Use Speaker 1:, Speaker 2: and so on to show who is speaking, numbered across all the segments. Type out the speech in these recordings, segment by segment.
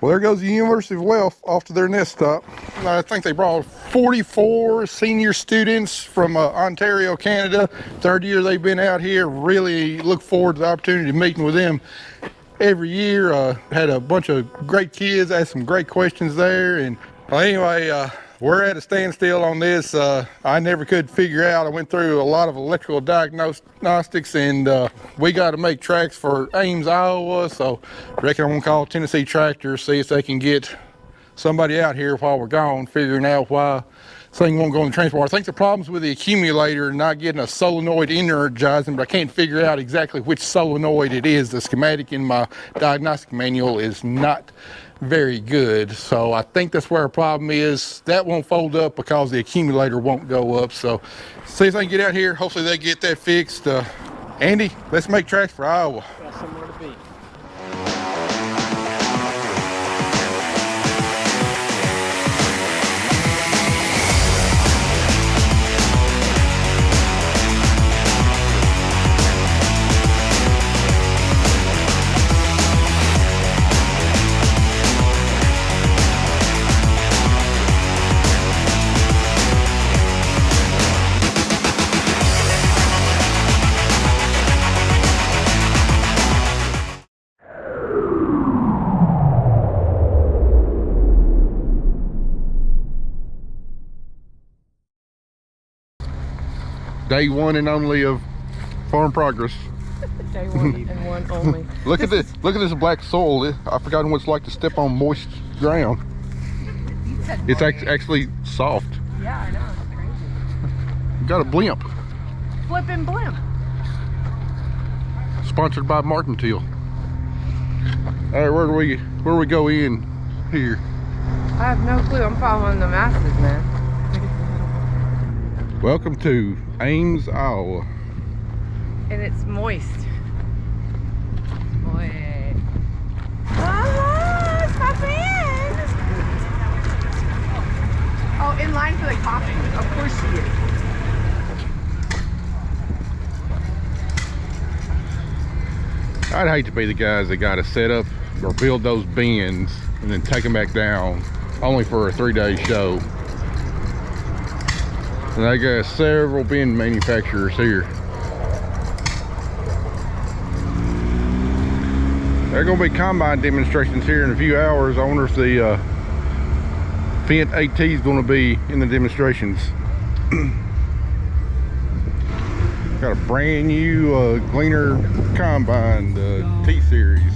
Speaker 1: Well, there goes the University of Guelph off to their nest stop. I think they brought 44 senior students from Ontario, Canada. Third year they've been out here. Really look forward to the opportunity of meeting with them every year. Had a bunch of great kids, asked some great questions there. And anyway, we're at a standstill on this. I never could figure out. I went through a lot of electrical diagnostics, and we got to make tracks for Ames, Iowa. So I reckon I'm going to call Tennessee Tractor, see if they can get somebody out here while we're gone, figuring out why this thing won't go in the transport. I think the problem's with the accumulator not getting a solenoid energizing, but I can't figure out exactly which solenoid it is. The schematic in my diagnostic manual is not very good, so I think that's where our problem is. That won't fold up because the accumulator won't go up. So see if they can get out here. Hopefully they get that fixed. Andy, let's make tracks for Iowa.
Speaker 2: Got somewhere to be.
Speaker 1: Day one and only of Farm Progress.
Speaker 2: Day one and one only.
Speaker 1: Look at this. Look at this black soil. I've forgotten what it's like to step on moist ground. It's actually soft.
Speaker 2: Yeah, I know. It's crazy.
Speaker 1: Got a blimp.
Speaker 2: Flipping blimp.
Speaker 1: Sponsored by Martintil. All right, where do we go in here?
Speaker 2: I have no clue. I'm following the masses, man.
Speaker 1: Welcome to Ames, Iowa.
Speaker 2: And it's moist. Boy. Oh, stop in! Oh, in line for the coffee. Of course she is.
Speaker 1: I'd hate to be the guys that got to set up or build those bins and then take them back down only for a 3-day show. And I got several bin manufacturers here. There are going to be combine demonstrations here in a few hours. I wonder if the Fendt AT is going to be in the demonstrations. Got a brand new Gleaner combine, the T-Series.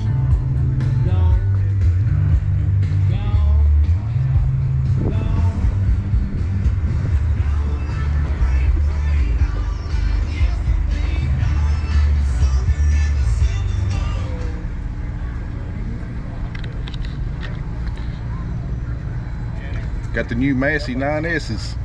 Speaker 1: Got the new Massey 9S's.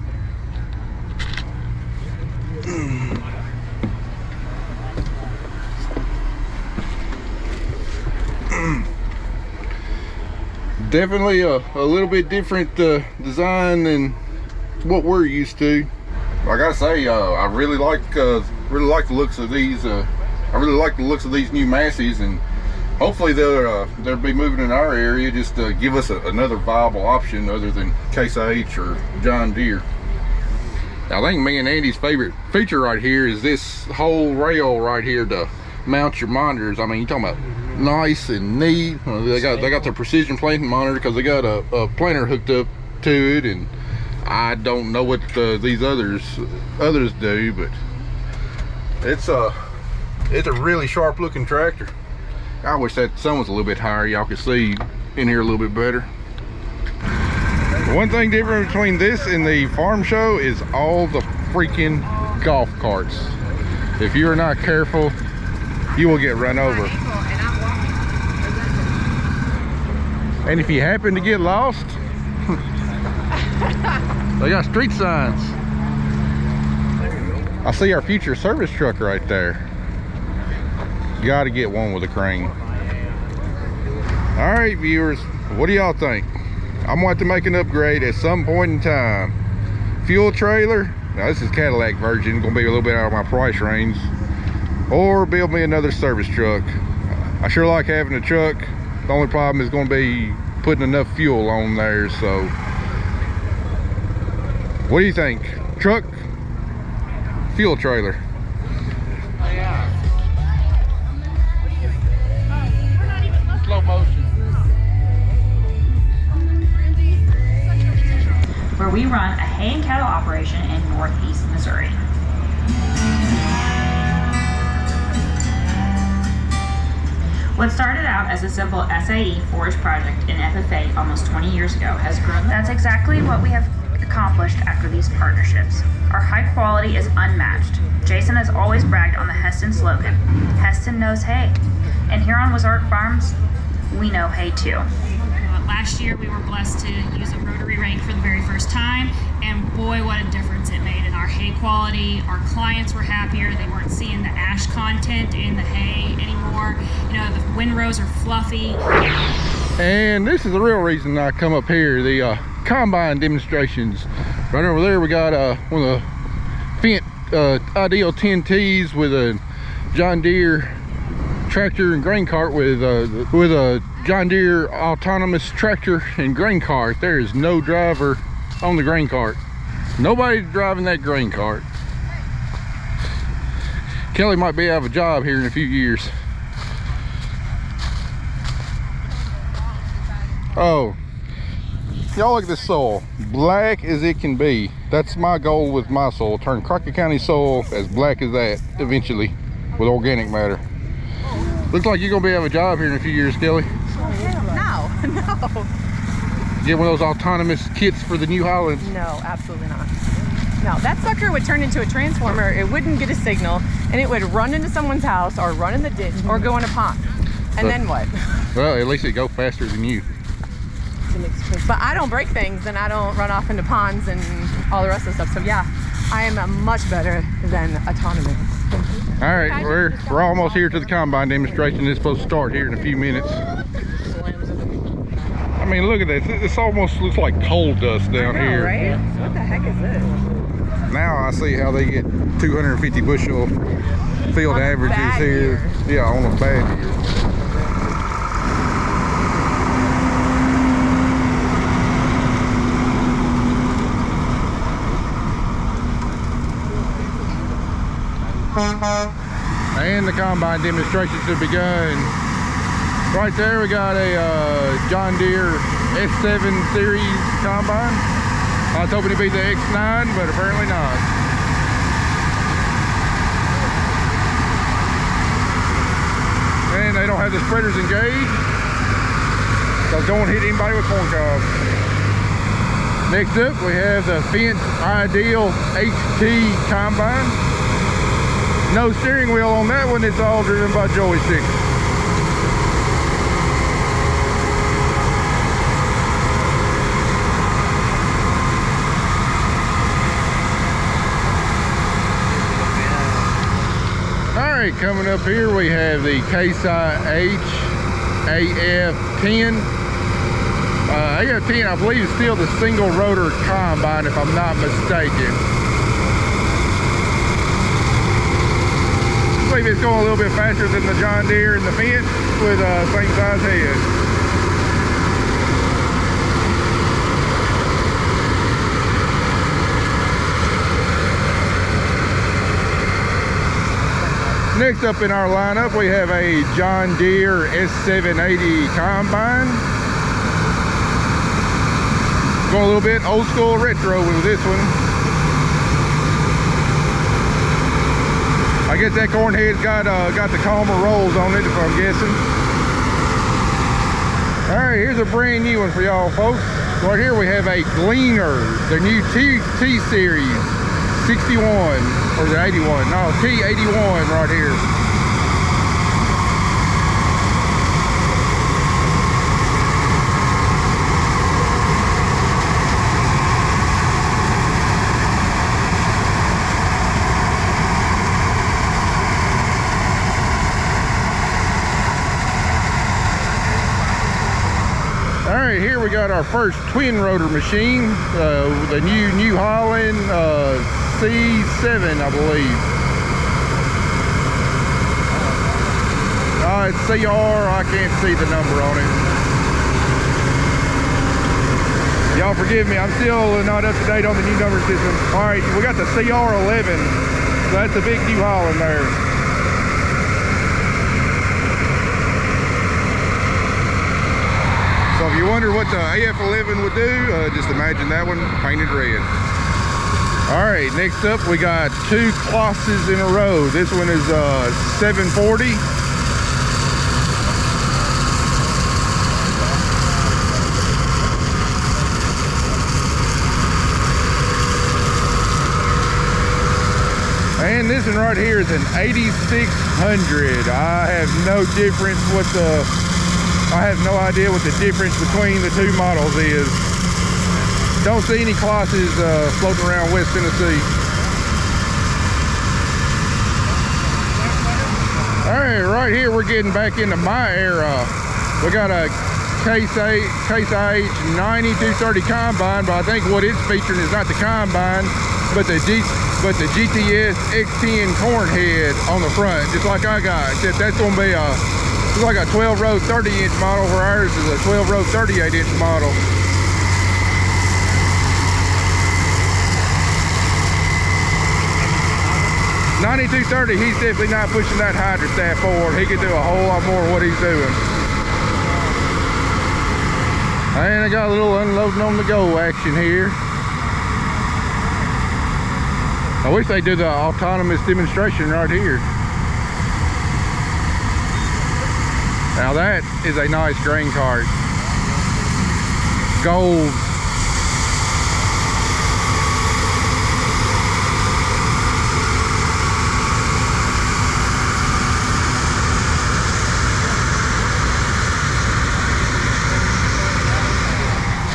Speaker 1: Definitely a little bit different design than what we're used to. I gotta say, I really like the looks of these. I really like the looks of these new Masseys, and hopefully they'll be moving in our area just to give us another viable option other than CaseIH or John Deere. I think me and Andy's favorite feature right here is this whole rail right here to mount your monitors. I mean, you're talking about nice and neat. They got their precision planting monitor because they got a planter hooked up to it, and I don't know what these others do, but it's a really sharp looking tractor. I wish that sun was a little bit higher. Y'all could see in here a little bit better. One thing different between this and the farm show is all the freaking golf carts. If you're not careful, you will get run over. And if you happen to get lost, they got street signs. I see our future service truck right there. Got to get one with a crane. All right, viewers, what do y'all think? I'm going to have to make an upgrade at some point in time. Fuel trailer, now this is Cadillac version, gonna be a little bit out of my price range, or build me another service truck. I sure like having a truck. The only problem is going to be putting enough fuel on there. So what do you think? Truck, fuel trailer?
Speaker 3: Oh yeah. Slow motion.
Speaker 4: Where we run a hay and cattle operation in northeast Missouri. What started out as a simple SAE forage project in FFA almost 20 years ago has grown. That's exactly what we have accomplished after these partnerships. Our high quality is unmatched. Jason has always bragged on the Heston slogan, Heston knows hay. And here on Wazark Farms, we know hay too.
Speaker 5: Last year we were blessed to use a rotary rake for the very first time, and boy, what a difference it made in our hay quality. Our clients were happier. They weren't seeing the ash content in the hay anymore. You know, the windrows are fluffy.
Speaker 1: And this is the real reason I come up here, the combine demonstrations. Right over there we got one of the Fendt Ideal 10Ts with a John Deere tractor and grain cart with a John Deere autonomous tractor and grain cart. There is no driver on the grain cart. Nobody's driving that grain cart. Kelly might be out of a job here in a few years. Oh, y'all look at this soil, black as it can be. That's my goal with my soil, turn Crockett County soil as black as that eventually with organic matter. Looks like you're gonna be out of a job here in a few years, Kelly.
Speaker 2: No.
Speaker 1: Get one of those autonomous kits for the New Hollands.
Speaker 2: No, absolutely not. No, that sucker would turn into a transformer. It wouldn't get a signal, and it would run into someone's house or run in the ditch or go in a pond. And then what?
Speaker 1: Well, at least it go faster than you.
Speaker 2: But I don't break things, and I don't run off into ponds and all the rest of the stuff. So yeah, I am much better than autonomous.
Speaker 1: All right, we're almost here to the combine demonstration. It's supposed to start here in a few minutes. I mean, look at this. This almost looks like coal dust down here.
Speaker 2: Right? What the heck is this?
Speaker 1: Now I see how they get 250 bushel field
Speaker 2: On a
Speaker 1: averages
Speaker 2: bad
Speaker 1: here.
Speaker 2: year.
Speaker 1: Yeah, on a bad year. And the combine demonstrations have begun. Right there we got a John Deere S7 series combine. I was hoping it'd be the X9, but apparently not. And they don't have the spreaders engaged, so don't hit anybody with corn cobs. Next up we have the Fendt Ideal HT combine. No steering wheel on that one, it's all driven by joysticks. Alright, coming up here we have the CaseIH AF11. AF10 I believe is still the single rotor combine if I'm not mistaken. I believe it's going a little bit faster than the John Deere and the Fendt with same size head. Next up in our lineup we have a John Deere S780 combine. Going a little bit old school retro with this one. I guess that corn head's got the calmer rolls on it, if I'm guessing. All right, here's a brand new one for y'all folks. Right here we have a Gleaner, the new T series 61, or is it 81? No, T81 right here. Alright, here we got our first twin rotor machine, the New Holland C7, I believe. It's CR, I can't see the number on it. Y'all forgive me, I'm still not up to date on the new number system. All right, we got the CR11, so that's a big new haul in there. So if you wonder what the AF11 would do, just imagine that one painted red. All right, next up we got two Closses in a row. This one is 740. And this one right here is an 8600. I have no difference I have no idea what the difference between the two models is. Don't see any Closses floating around West Tennessee. All right here we're getting back into my era. We got a CaseIH 9230 combine, but I think what it's featuring is not the combine, but the GTS X10 corn head on the front, just like I got. Except that's gonna be like a 12-row 30-inch model, where ours is a 12-row 38-inch model. $92.30, he's definitely not pushing that hydrostaff forward. He could do a whole lot more of what he's doing. And I got a little unloading on the go action here. I wish they'd do the autonomous demonstration right here. Now that is a nice grain cart. Gold.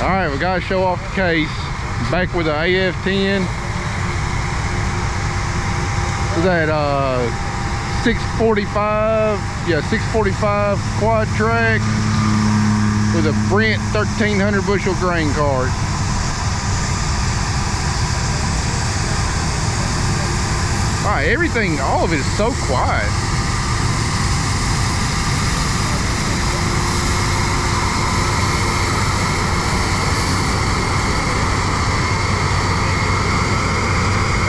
Speaker 1: All right, we gotta show off the case. Back with the AF10. Is that 645? Yeah, 645 quad track with a Brent 1300 bushel grain cart. All right, everything, all of it is so quiet.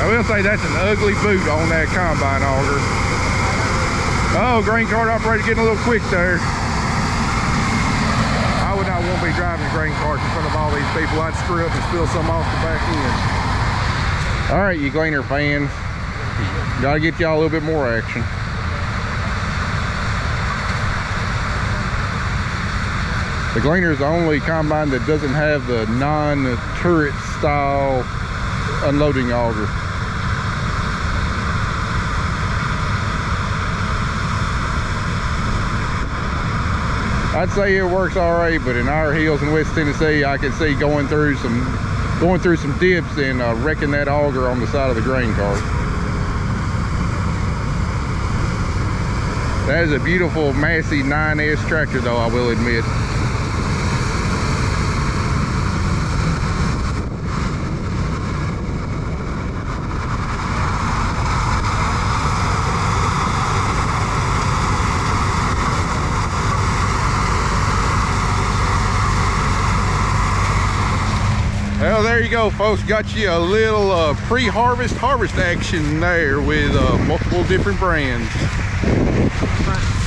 Speaker 1: I will say that's an ugly boot on that combine auger. Oh, grain cart operator getting a little quick there. I would not want to be driving a grain cart in front of all these people. I'd screw up and spill some off the back end. All right, you gleaner fans, gotta get y'all a little bit more action. The gleaner is the only combine that doesn't have the non-turret style unloading auger. I'd say it works all right, but in our hills in West Tennessee, I can see going through some dips and wrecking that auger on the side of the grain cart. That is a beautiful Massey 9S tractor, though, I will admit. Well, there you go, folks. Got you a little pre-harvest harvest action there with multiple different brands.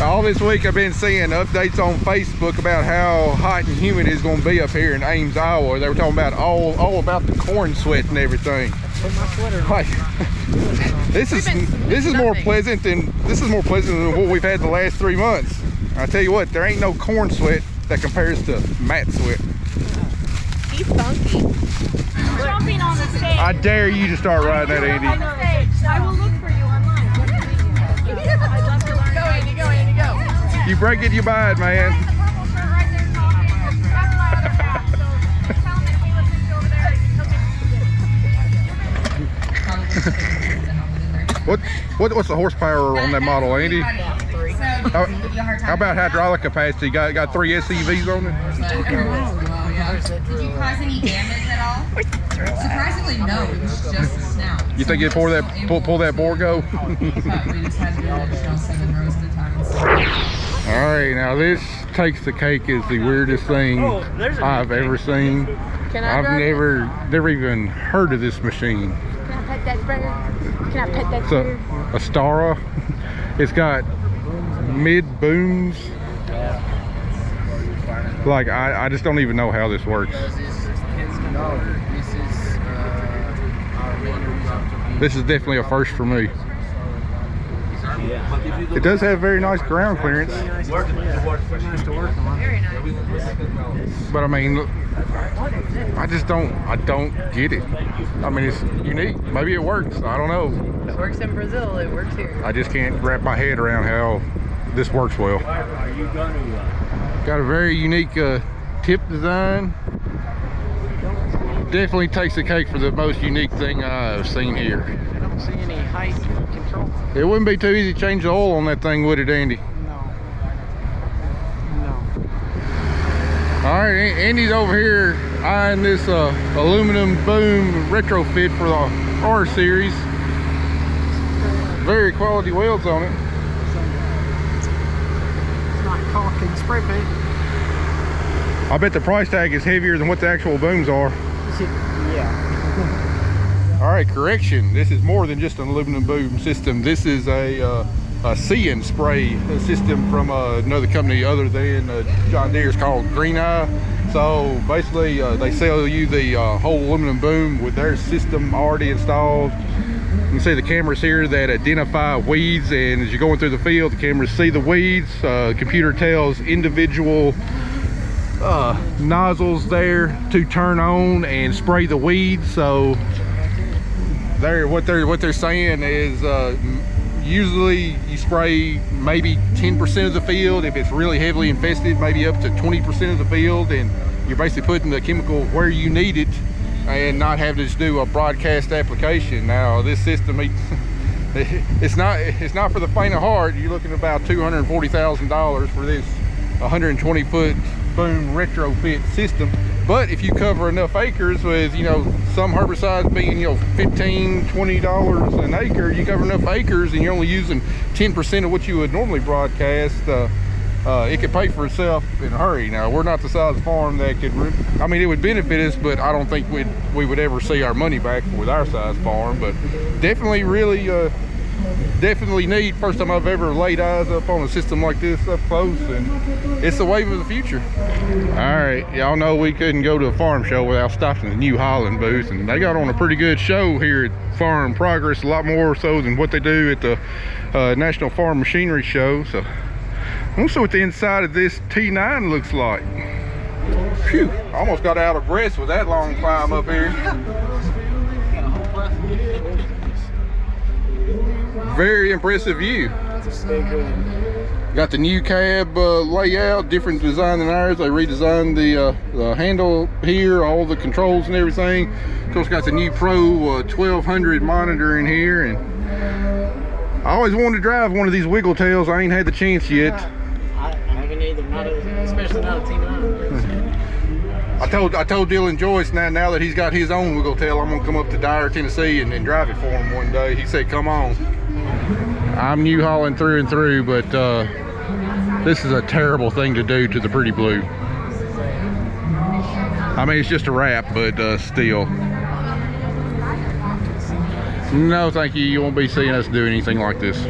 Speaker 1: All this week I've been seeing updates on Facebook about how hot and humid it's going to be up here in Ames, Iowa. They were talking about all about the corn sweat and everything. Like, this is more pleasant than what we've had the last 3 months. I tell you what, there ain't no corn sweat that compares to mat sweat.
Speaker 2: He's funky.
Speaker 5: Jumping on the stage.
Speaker 1: I dare you to start riding that, Andy.
Speaker 5: I will look for you online. I'd love to learn.
Speaker 2: Go, Andy, go, Andy, go.
Speaker 1: You break it, you buy it, man. What's the horsepower on that model, Andy? How about hydraulic capacity? Got 3 SCVs on it?
Speaker 6: Did you cause any damage at all? Surprisingly, no. It was just a snout.
Speaker 1: You think you pull that Borgo? All right, now this takes the cake as the weirdest thing I've ever seen.
Speaker 2: drive it?
Speaker 1: never even heard of this machine.
Speaker 2: Can I pet that bird? Can I pet that
Speaker 1: It's
Speaker 2: bird?
Speaker 1: a Stara. It's got mid booms. Like I just don't even know how this works. This is definitely a first for me. It does have very nice ground clearance.
Speaker 2: Very nice.
Speaker 1: But I mean, I don't get it. I mean, it's unique. Maybe it works. I don't know.
Speaker 2: It works in Brazil. It works here.
Speaker 1: I just can't wrap my head around how this works well. Got a very unique tip design. Definitely takes the cake for the most unique thing I've seen here.
Speaker 3: I don't see any height control.
Speaker 1: It wouldn't be too easy to change the oil on that thing, would it, Andy?
Speaker 3: No.
Speaker 1: All right, Andy's over here eyeing this aluminum boom retrofit for the R series. Very quality welds on it.
Speaker 3: It's not caulk and spray paint.
Speaker 1: I bet the price tag is heavier than what the actual booms are.
Speaker 3: Yeah.
Speaker 1: All right, correction. This is more than just an aluminum boom system. This is a see and spray system from another company other than John Deere's called Green Eye. So basically, they sell you the whole aluminum boom with their system already installed. You can see the cameras here that identify weeds, and as you're going through the field, the cameras see the weeds. The computer tells individual nozzles there to turn on and spray the weeds. So what they're saying is usually you spray maybe 10% of the field. If it's really heavily infested, maybe up to 20% of the field, and you're basically putting the chemical where you need it and not having to just do a broadcast application. Now this system, it's not for the faint of heart. You're looking at about $240,000 for this 120-foot boom retrofit system. But if you cover enough acres with, you know, some herbicides being, you know, $15–20 an acre, you cover enough acres and you're only using 10% of what you would normally broadcast, it could pay for itself in a hurry. Now, we're not the size of farm that could, I mean, it would benefit us, but I don't think we would ever see our money back with our size farm. But definitely really definitely neat. First time I've ever laid eyes up on a system like this up close, and it's the wave of the future. All right, y'all know we couldn't go to a farm show without stopping the New Holland booth, and they got on a pretty good show here at Farm Progress, a lot more so than what they do at the National Farm Machinery Show. So let's see what the inside of this T9 looks like. Phew, almost got out of breath with that long climb up here. Very impressive view. Got the new cab layout, different design than ours. They redesigned the handle here, all the controls and everything. Of course, got the new Pro 1200 monitor in here, and I always wanted to drive one of these wiggle tails. I ain't had the chance yet.
Speaker 3: I haven't either, especially not a T9.
Speaker 1: I told Dylan Joyce now that he's got his own wiggle tail, I'm gonna come up to Dyer, Tennessee and drive it for him one day. He said, come on. I'm New Holland through and through, but this is a terrible thing to do to the Pretty Blue. I mean, it's just a wrap, but still. No, thank you. You won't be seeing us do anything like this.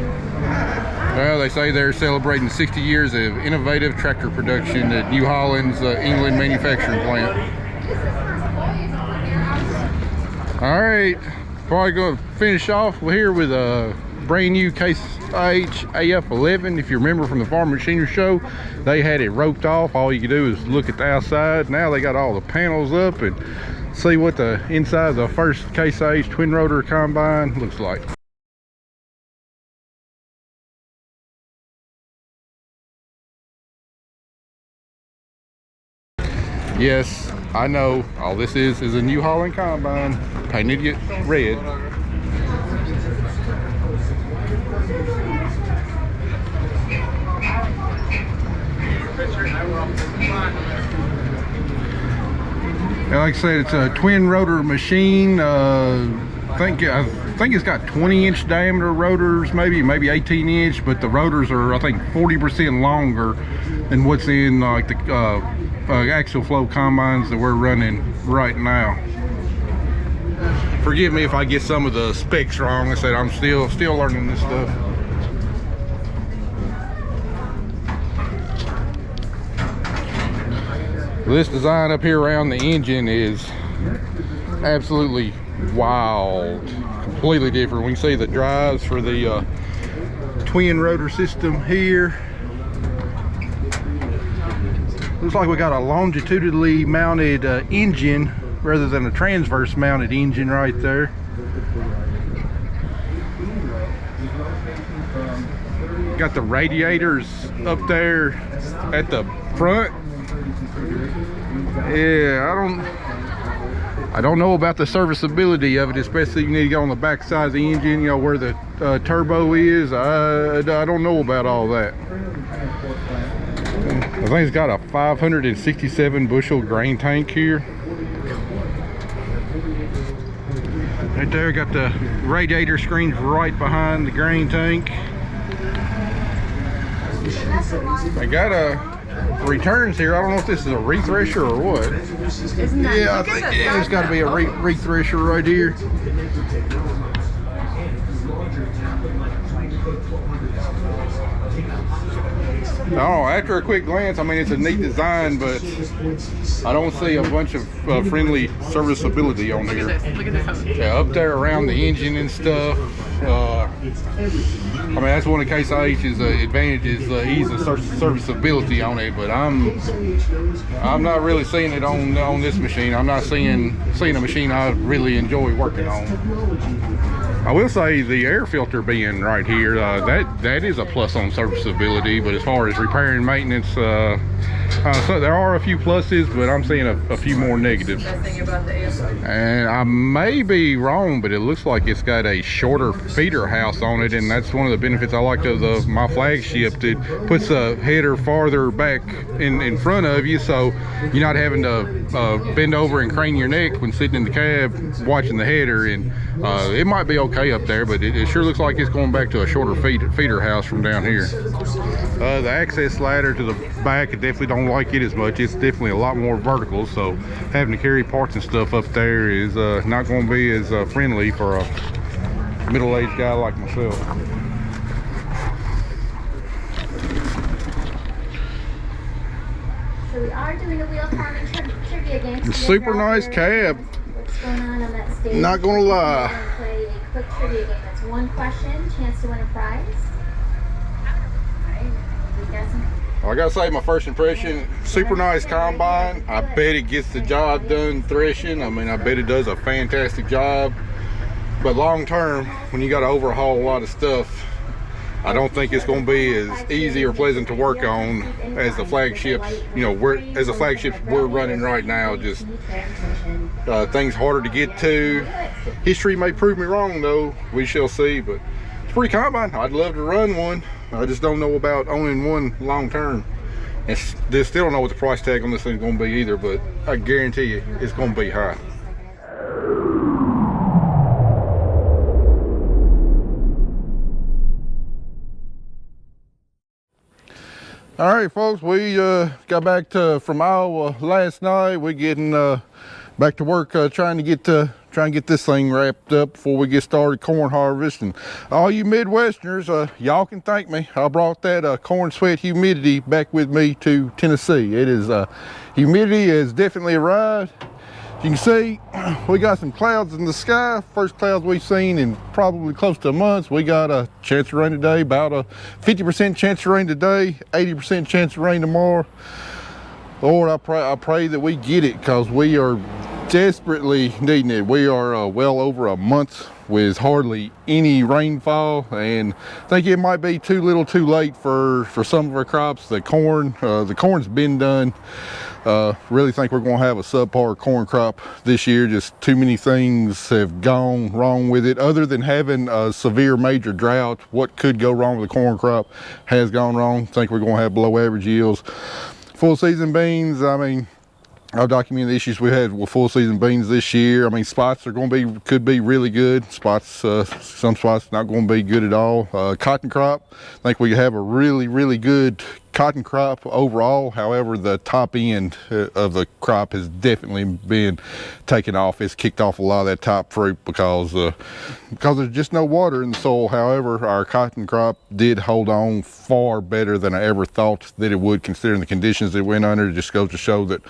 Speaker 1: Well, they say they're celebrating 60 years of innovative tractor production at New Holland's England manufacturing plant. All right, probably going to finish off here with a brand new CaseIH AF11. If you remember from the Farm Machinery Show, they had it roped off. All you can do is look at the outside. Now they got all the panels up and see what the inside of the first CaseIH twin rotor combine looks like. Yes, I know, all this is a New Holland combine, painted it red. And like I said, it's a twin rotor machine. I think it's got 20-inch diameter rotors, maybe 18-inch, but the rotors are, I think, 40% longer than what's in like the axial flow combines that we're running right now. Forgive me if I get some of the specs wrong. I said I'm still learning this stuff. This design up here around the engine is absolutely wild, completely different. We can see the drives for the twin rotor system here. Looks like we got a longitudinally mounted engine rather than a transverse mounted engine right there. Got the radiators up there at the front. Yeah, I don't know about the serviceability of it, especially if you need to go on the back side of the engine, you know, where the turbo is. I don't know about all that. I think it's got a 567 bushel grain tank here. Right there, got the radiator screens right behind the grain tank. I got a returns here. I don't know if this is a re-thresher or what. Yeah, I think it's got to be a re-thresher right here. Oh, after a quick glance, I mean, it's a neat design, but I don't see a bunch of friendly serviceability on here.
Speaker 2: Look at this.
Speaker 1: Yeah, up there around the engine and stuff. I mean, that's one of CaseIH's advantages, ease of serviceability on it. But I'm not really seeing it on this machine. I'm not seeing a machine I really enjoy working on. I will say the air filter being right here, that is a plus on serviceability. But as far as repair and maintenance, so there are a few pluses, but I'm seeing a few more negatives. And I may be wrong, but it looks like it's got a shorter feeder house on it, and that's one of the benefits I like of my flagship. It puts the header farther back in front of you, so you're not having to bend over and crane your neck when sitting in the cab watching the header. And it might be okay up there, but it sure looks like it's going back to a shorter feeder house from down here. The access ladder to the back, I definitely don't like it as much. It's definitely a lot more vertical, so having to carry parts and stuff up there is not going to be as friendly for a middle-aged guy like myself.
Speaker 7: So we are doing a wheel farming trivia game.
Speaker 1: Super nice cab.
Speaker 7: What's going on that stage?
Speaker 1: Not gonna lie.
Speaker 7: We're gonna play a quick trivia game. That's one question, chance to win a prize. Alright, you guys.
Speaker 1: Well, I gotta say, my first impression, super nice combine. I bet it gets the job done threshing. I mean, I bet it does a fantastic job. But long term, when you gotta overhaul a lot of stuff, I don't think it's going to be as easy or pleasant to work on as the flagships, you know, as the flagships we're running right now. Just things harder to get to. History may prove me wrong, though. We shall see. But it's pretty combine. I'd love to run one. I just don't know about owning one long term. And still don't know what the price tag on this thing's going to be either. But I guarantee you, it's going to be high. All right, folks, we got back from Iowa last night. We're getting back to work, trying to get this thing wrapped up before we get started corn harvest. And all you Midwesterners, y'all can thank me. I brought that corn sweat humidity back with me to Tennessee. It is humidity has definitely arrived. You can see we got some clouds in the sky. First clouds we've seen in probably close to a month. We got a chance of rain today, about a 50% chance of rain today, 80% chance of rain tomorrow. Lord, I pray that we get it, because we are desperately needing it. We are well over a month with hardly any rainfall, and I think it might be too little too late for some of our crops. The corn's been done. Really think we're going to have a subpar corn crop this year. Just too many things have gone wrong with it. Other than having a severe major drought, what could go wrong with the corn crop has gone wrong. Think we're going to have below average yields. Full season beans, I mean, I'll document the issues we had with full season beans this year. I mean, spots are going to be, could be really good. Spots, some spots not going to be good at all. Cotton crop, I think we have a really, really good cotton crop overall. However, the top end of the crop has definitely been taken off. It's kicked off a lot of that top fruit because there's just no water in the soil. However, our cotton crop did hold on far better than I ever thought that it would, considering the conditions it went under. It just goes to show that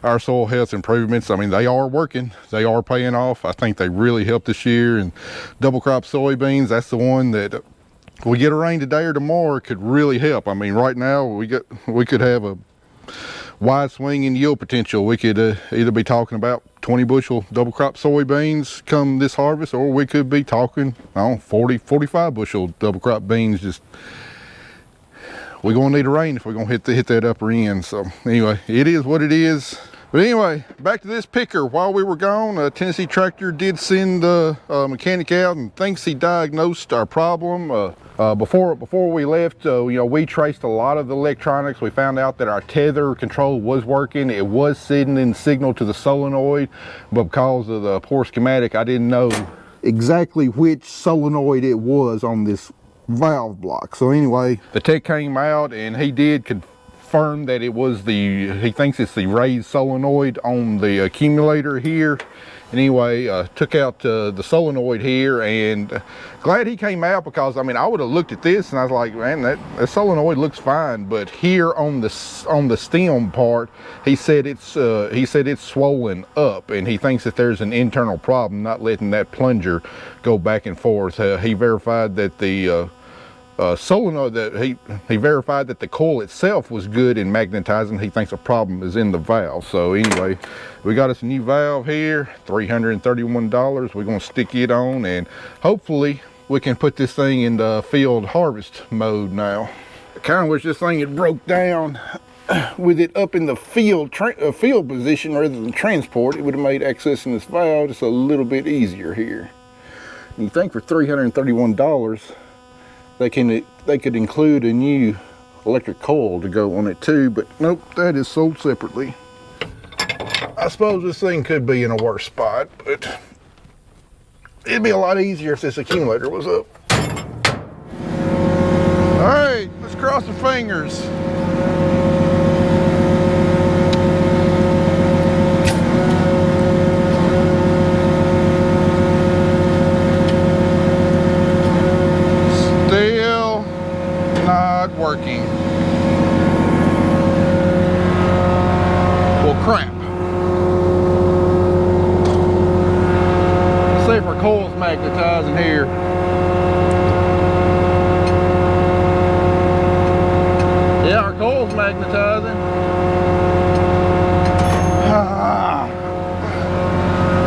Speaker 1: our soil health improvements, I mean, they are working, they are paying off. I think they really helped this year. And double crop soybeans, that's the one that we get a rain today or tomorrow could really help. I mean, right now we could have a wide swing in yield potential. We could either be talking about 20 bushel double crop soybeans come this harvest, or we could be talking 40, 45 bushel double crop beans. Just we're gonna need a rain if we're gonna hit that upper end. So anyway, it is what it is. But anyway, back to this picker. While we were gone, Tennessee Tractor did send a mechanic out and thinks he diagnosed our problem. Before we left, you know, we traced a lot of the electronics. We found out that our tether control was working. It was sending signal to the solenoid, but because of the poor schematic, I didn't know exactly which solenoid it was on this valve block. So anyway, the tech came out and he did confirm that it was he thinks it's the raised solenoid on the accumulator here. Anyway, took out the solenoid here, and glad he came out, because I mean, I would have looked at this and I was like, man, that solenoid looks fine, but here on the stem part, he said it's swollen up, and he thinks that there's an internal problem not letting that plunger go back and forth. He verified that the solenoid, that he verified that the coil itself was good in magnetizing. He thinks a problem is in the valve. So anyway, we got us a new valve here, $331. We're gonna stick it on, and hopefully we can put this thing in the field harvest mode now. I kind of wish this thing had broke down with it up in the field position rather than transport. It would have made accessing this valve just a little bit easier here. And you think for $331, they could include a new electric coil to go on it too, but nope, that is sold separately. I suppose this thing could be in a worse spot, but it'd be a lot easier if this accumulator was up. All right, let's cross the fingers. Still not working. Well, crap. Let's see if our coil's magnetizing here. Yeah, our coil's magnetizing.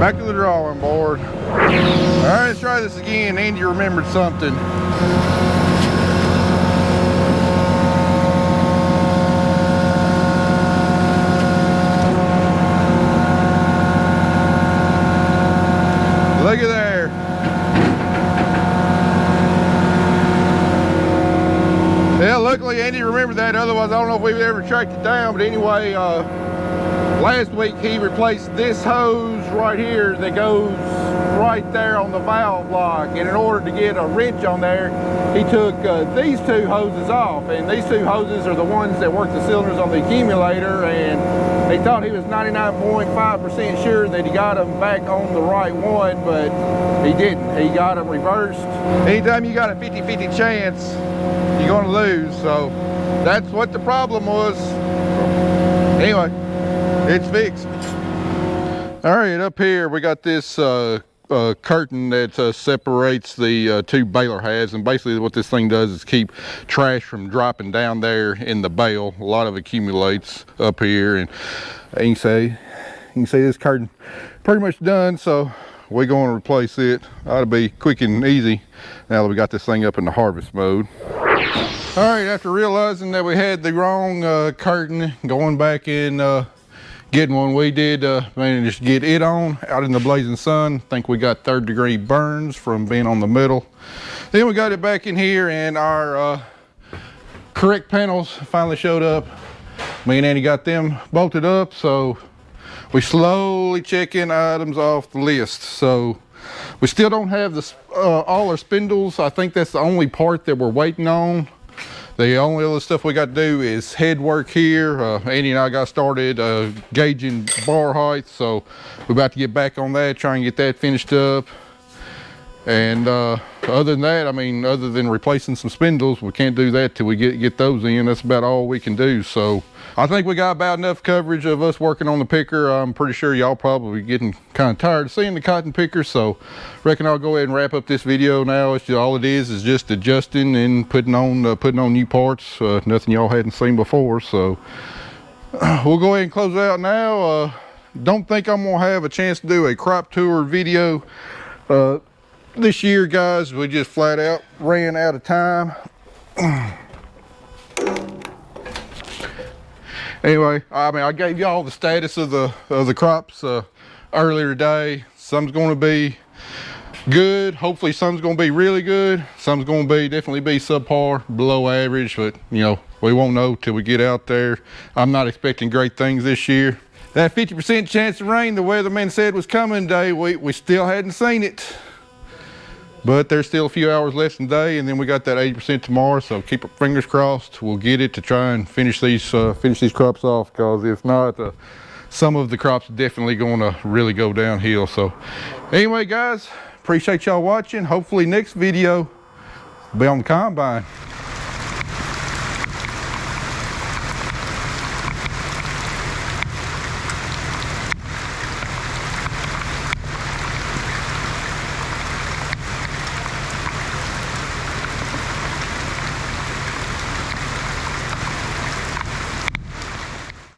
Speaker 1: Back to the drawing board. All right, let's try this again. Andy remembered something. Look at there. Yeah, luckily Andy remembered that. Otherwise, I don't know if we would ever tracked it down. But anyway, last week he replaced this hose right here that goes right there on the valve block. And in order to get a wrench on there, he took these two hoses off. And these two hoses are the ones that work the cylinders on the accumulator. And he thought he was 99.5% sure that he got them back on the right one, but he didn't. He got them reversed. Anytime you got a 50-50 chance, you're gonna lose. So that's what the problem was. Anyway, it's fixed. All right, up here we got this curtain that separates the two baler halves, and basically what this thing does is keep trash from dropping down there in the bale. A lot of it accumulates up here, and you can see this curtain pretty much done, so we're going to replace it. Ought to be quick and easy now that we got this thing up in the harvest mode. All right, after realizing that we had the wrong curtain, going back and getting one, we did manage to get it on out in the blazing sun. I think we got 3rd-degree burns from being on the metal. Then we got it back in here, and our correct panels finally showed up. Me and Andy got them bolted up, so we slowly checking items off the list. So we still don't have all our spindles. I think that's the only part that we're waiting on. The only other stuff we got to do is head work here. Andy and I got started gauging bar height, so we're about to get back on that, try and get that finished up. And other than that, I mean, other than replacing some spindles, we can't do that till we get those in. That's about all we can do. So I think we got about enough coverage of us working on the picker. I'm pretty sure y'all probably getting kind of tired of seeing the cotton picker, so reckon I'll go ahead and wrap up this video now. It's just, all it is just adjusting and putting on new parts, nothing y'all hadn't seen before. So we'll go ahead and close it out now. Don't think I'm gonna have a chance to do a crop tour video this year, guys. We just flat out ran out of time. Anyway, I mean, I gave y'all the status of the crops earlier today. Some's going to be good. Hopefully, some's going to be really good. Some's going to definitely be subpar, below average. But you know, we won't know till we get out there. I'm not expecting great things this year. That 50% chance of rain the weatherman said was coming today, we still hadn't seen it. But there's still a few hours left in the day, and then we got that 80% tomorrow, so keep our fingers crossed. We'll get it to try and finish these crops off, because if not, some of the crops are definitely going to really go downhill. So anyway, guys, appreciate y'all watching. Hopefully next video will be on the combine.